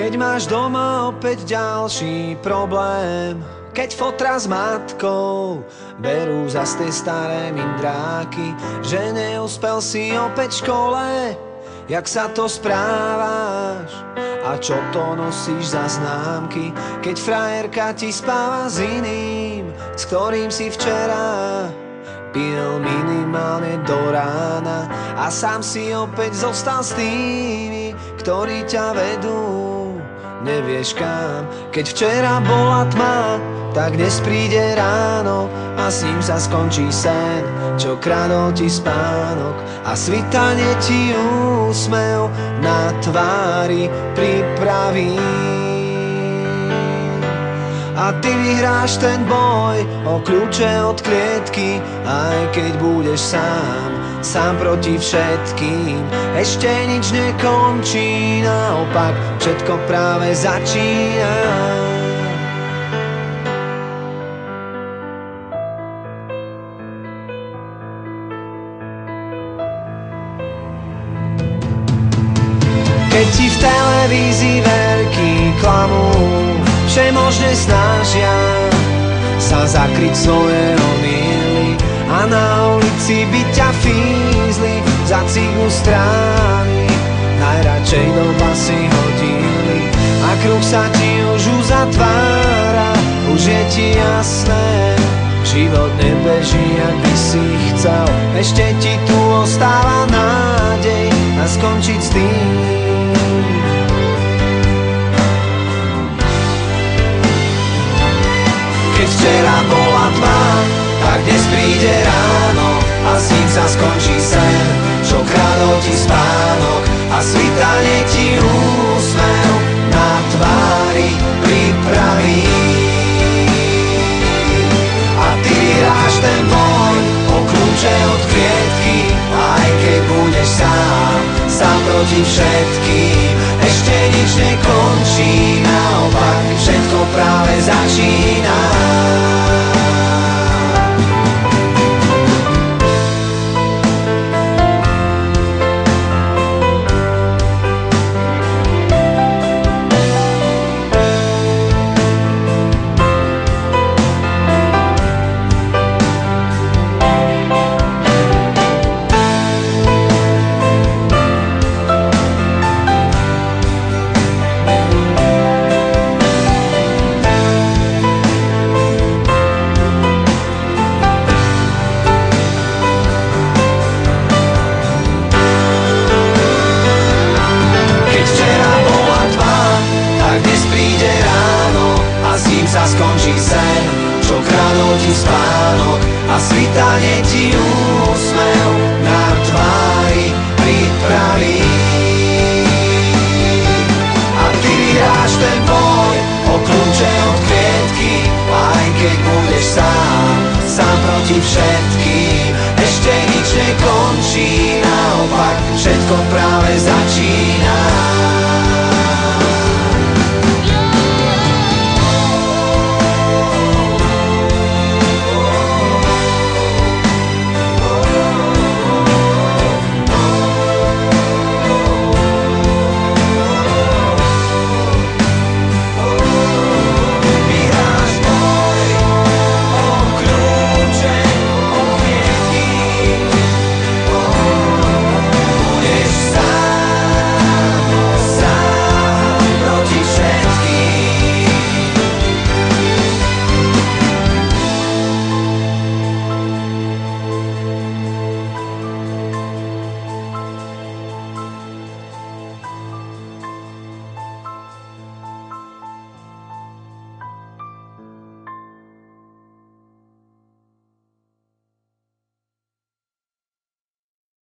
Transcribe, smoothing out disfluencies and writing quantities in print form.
Keď máš doma opäť ďalší problém, keď fotra s matkou berú zas tie staré mindráky, že neúspel si opäť v škole, jak sa to správaš a čo to nosíš za známky, keď frajerka ti spáva s iným, s ktorým si včera pil minimálne do rána a sám si opäť zostal s tými, ktorí ťa vedú nevieš kam. Keď včera bola tma, tak dnes príde ráno a s ním sa skončí sen, čo kradol ti spánok a svitanie ti úsmev na tvári pripraví. A ty vyhráš ten boj o kľúče od klietky, aj keď budeš sám proti všetkým. Ešte nič nekončí, naopak všetko práve začína. Keď ti v televízii veľký klamú, všemožne snažia sa zakryť svoje omily a na ulici by ťa fízli za cigu strany, najradšej do basy hodili a kruh sa ti už uzatvára. Už je ti jasné, život nebeží, ak by si chcel. Ešte ti tu ostáva nádej a skončiť s tým. Keď včera bola tma, tak dnes príde ráno a s ním sa skončí sen, čo kradol ti spánok a svitanie ti úsmev na tvári pripraví. A ty vyhráš ten boj o kľúče od klietky, aj keď budeš sám proti všetkým. Ešte nič nekončí, naopak všetko práve začína. Sa skončí sen, čo kradol ti spánok a svitanie ti úsmev na tvári pripraví. A ty vyhráš ten boj o kľúče od klietky, aj keď budeš sám proti všetkým. Ešte nič nekončí, naopak všetko práve začína.